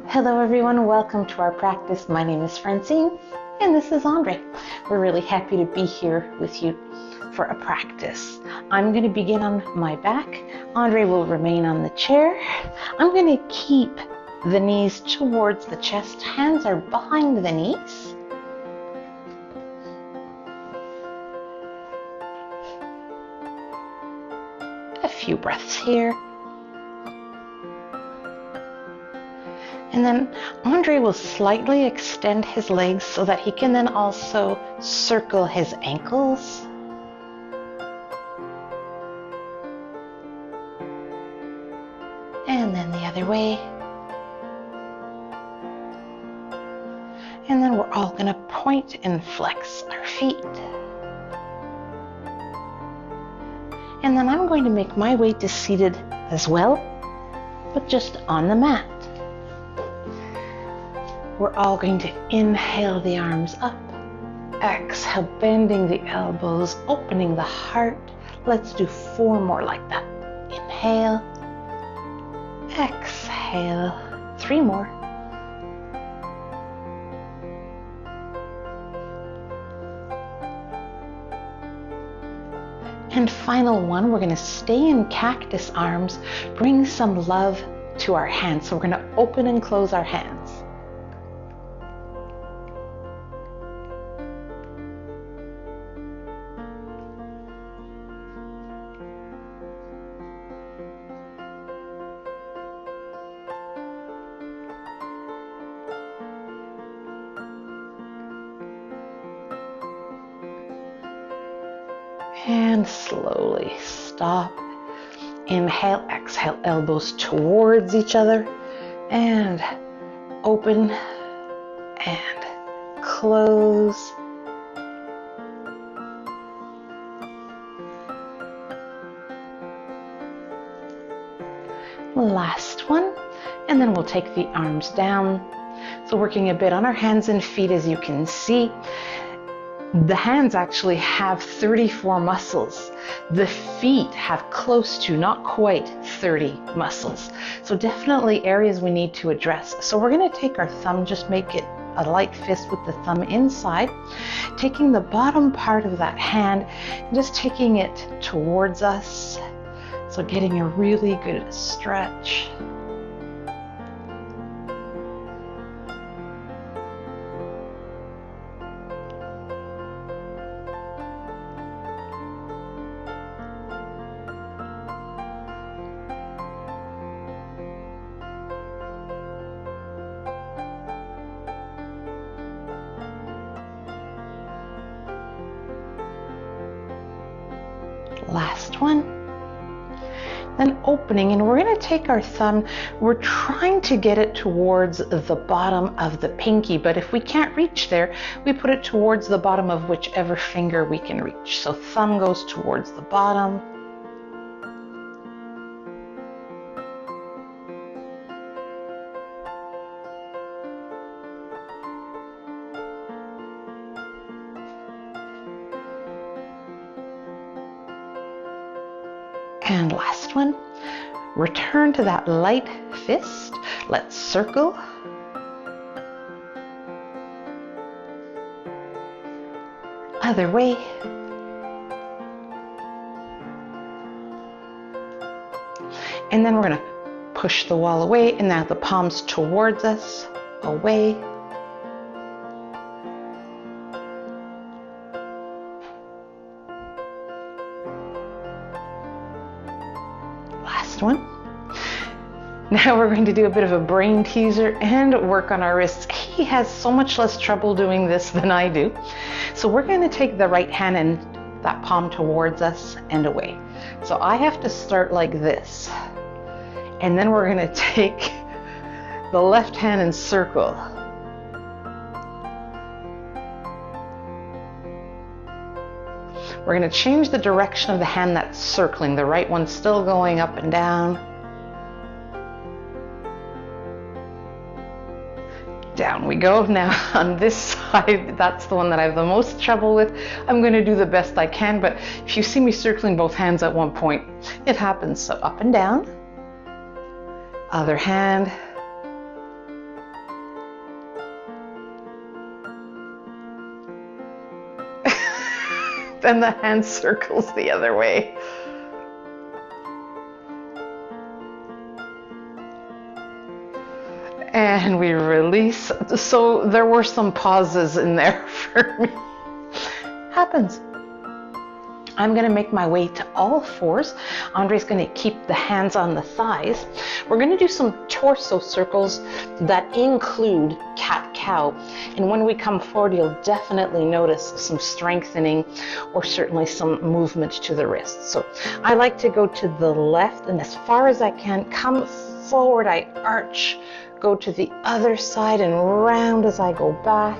Hello everyone, welcome to our practice. My name is Francine and this is Andre. We're really happy to be here with you for a practice. I'm going to begin on my back. Andre will remain on the chair. I'm going to keep the knees towards the chest. Hands are behind the knees. A few breaths here. And then Andre will slightly extend his legs so that he can then also circle his ankles. And then the other way. And then we're all going to point and flex our feet. And then I'm going to make my way to seated as well, but just on the mat. We're all going to inhale the arms up, exhale, bending the elbows, opening the heart. Let's do 4 more like that. Inhale, exhale, 3 more. And final one, we're going to stay in cactus arms, bring some love to our hands. So we're going to open and close our hands. And slowly stop. Inhale, exhale, elbows towards each other. And open and close. Last one. And then we'll take the arms down. So working a bit on our hands and feet, as you can see. The hands actually have 34 muscles. The feet have close to, not quite, 30 muscles. So definitely areas we need to address. So we're going to take our thumb, just make it a light fist with the thumb inside, taking the bottom part of that hand and just taking it towards us. So getting a really good stretch. Last one. Then opening, and we're going to take our thumb, we're trying to get it towards the bottom of the pinky, but if we can't reach there, we put it towards the bottom of whichever finger we can reach. So thumb goes towards the bottom. And last one, return to that light fist. Let's circle. Other way. And then we're going to push the wall away, and now the palms towards us, away. One. Now we're going to do a bit of a brain teaser and work on our wrists. He has so much less trouble doing this than I do. So we're going to take the right hand and that palm towards us and away. So I have to start like this. And then we're going to take the left hand and circle. We're going to change the direction of the hand that's circling. The right one's still going up and down. Down we go. Now on this side, that's the one that I have the most trouble with. I'm going to do the best I can, but if you see me circling both hands at one point, it happens. So up and down. Other hand. and the hand circles the other way. And we release. So there were some pauses in there for me. Happens. I'm going to make my way to all fours. Andre's going to keep the hands on the thighs. We're going to do some torso circles that include cat-cow. And when we come forward, you'll definitely notice some strengthening or certainly some movement to the wrists. So I like to go to the left, and as far as I can, come forward. I arch, go to the other side and round as I go back.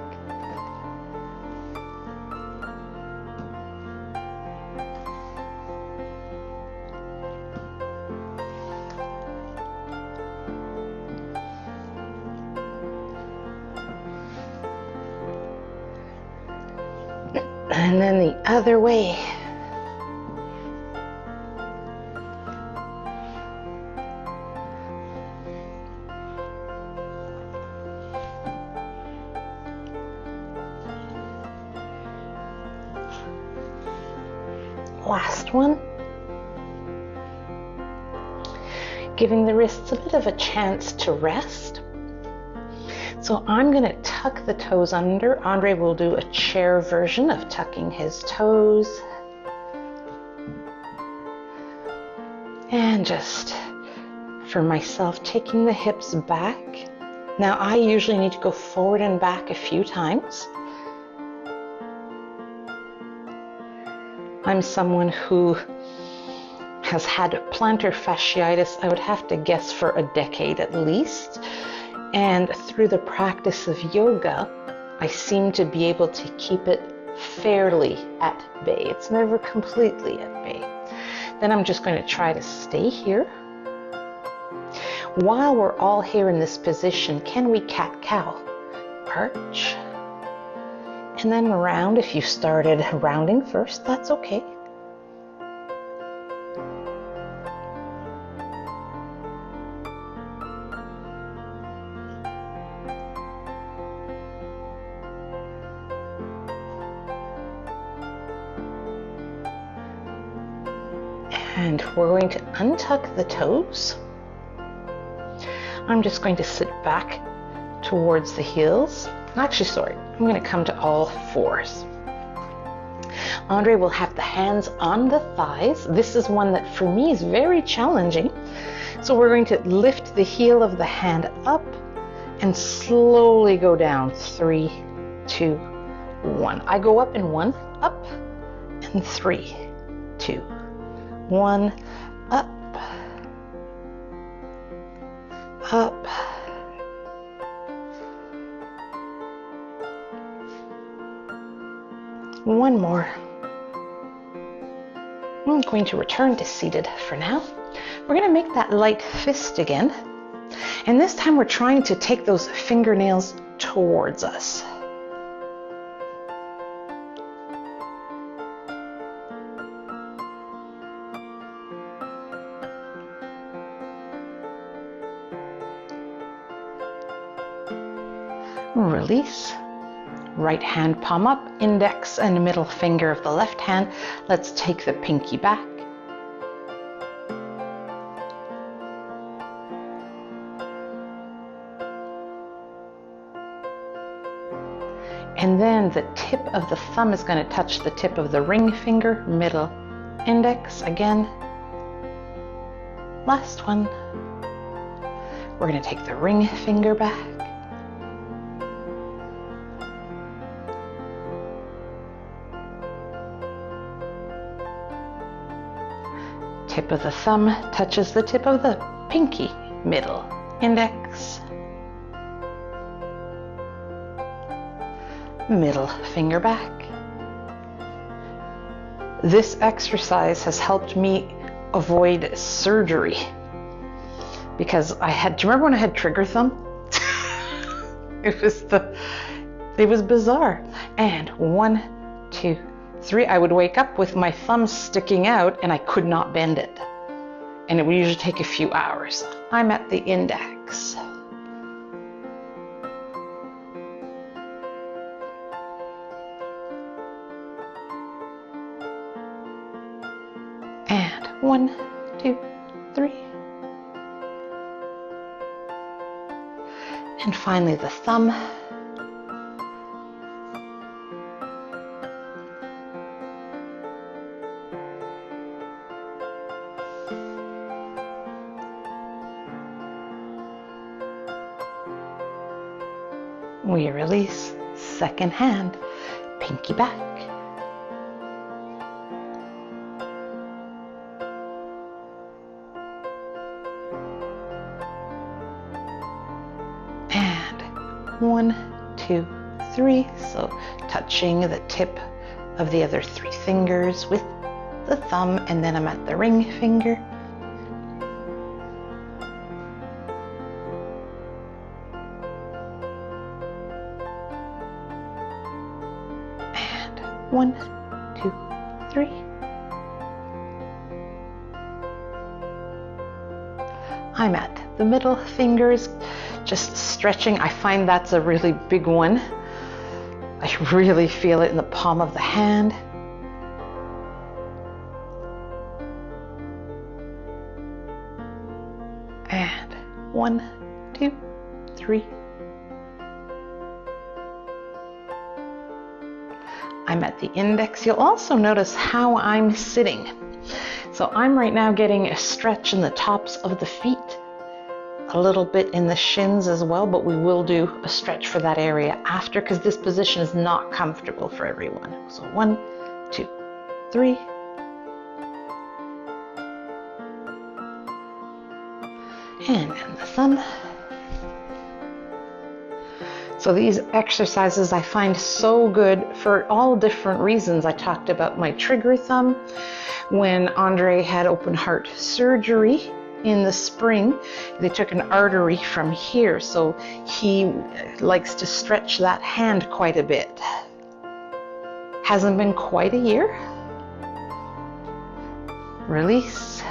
And then the other way. Last one. Giving the wrists a bit of a chance to rest. So I'm going to tuck the toes under. Andre will do a chair version of tucking his toes. And just for myself, taking the hips back. Now I usually need to go forward and back a few times. I'm someone who has had plantar fasciitis, I would have to guess for a decade at least. And through the practice of yoga, I seem to be able to keep it fairly at bay. It's never completely at bay. Then I'm just going to try to stay here. While we're all here in this position, can we cat-cow? Arch. And then round. If you started rounding first, that's okay. And we're going to untuck the toes. I'm just going to sit back towards the heels. Actually, sorry, I'm going to come to all fours. Andre will have the hands on the thighs. This is one that for me is very challenging. So we're going to lift the heel of the hand up and slowly go down. 3, 2, 1. I go up in 1, up, and 3, 2, 1, up, up, one more. I'm going to return to seated for now. We're going to make that light fist again, and this time we're trying to take those fingernails towards us. Release. Right hand palm up, index and middle finger of the left hand. Let's take the pinky back. And then the tip of the thumb is going to touch the tip of the ring finger, middle, index again. Last one. We're going to take the ring finger back. Tip of the thumb touches the tip of the pinky, middle, index, middle finger back. This exercise has helped me avoid surgery because do you remember when I had trigger thumb? It was bizarre. And 1, 2, 3, I would wake up with my thumb sticking out and I could not bend it. And it would usually take a few hours. I'm at the index. And 1, 2, 3. And finally the thumb. We release, second hand, pinky back. And 1, 2, 3. So touching the tip of the other 3 fingers with the thumb, and then I'm at the ring finger. And 1, 2, 3. I'm at the middle fingers, just stretching. I find that's a really big one. I really feel it in the palm of the hand. And 1, 2, 3. I'm at the index. You'll also notice how I'm sitting. So I'm right now getting a stretch in the tops of the feet, a little bit in the shins as well, but we will do a stretch for that area after, because this position is not comfortable for everyone. So 1, 2, 3. And then the thumb. So these exercises I find so good for all different reasons. I talked about my trigger thumb when Andre had open heart surgery in the spring. They took an artery from here, so he likes to stretch that hand quite a bit. Hasn't been quite a year. Release.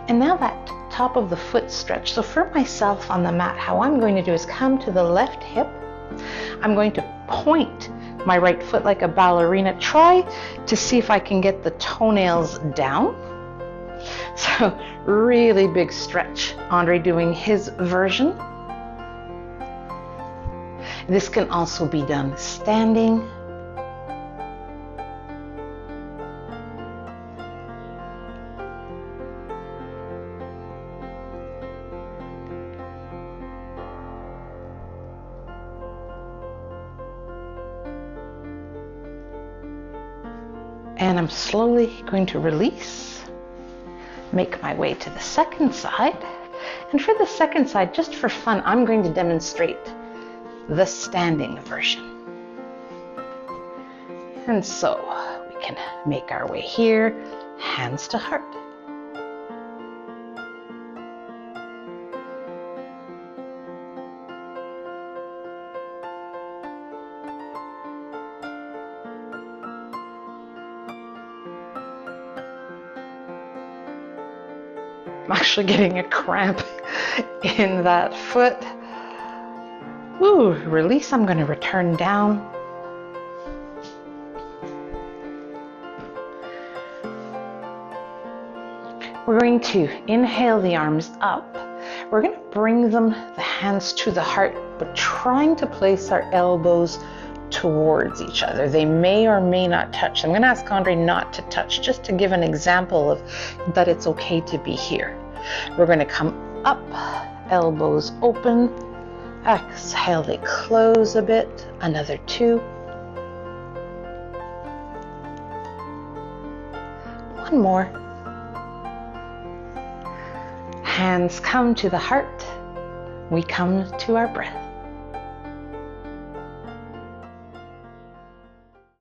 And now that top of the foot stretch. So for myself on the mat, how I'm going to do is come to the left hip. I'm going to point my right foot like a ballerina. Try to see if I can get the toenails down. So really big stretch. Andre doing his version. This can also be done standing. And I'm slowly going to release, make my way to the second side. And for the second side, just for fun, I'm going to demonstrate the standing version. And so we can make our way here, hands to heart. I'm actually getting a cramp in that foot. Ooh, release. I'm going to return down. We're going to inhale the arms up. We're going to bring them, the hands to the heart, but trying to place our elbows towards each other. They may or may not touch. I'm going to ask Andre not to touch, just to give an example of that it's okay to be here. We're going to come up, elbows open. Exhale, they close a bit. Another 2. One more. Hands come to the heart. We come to our breath.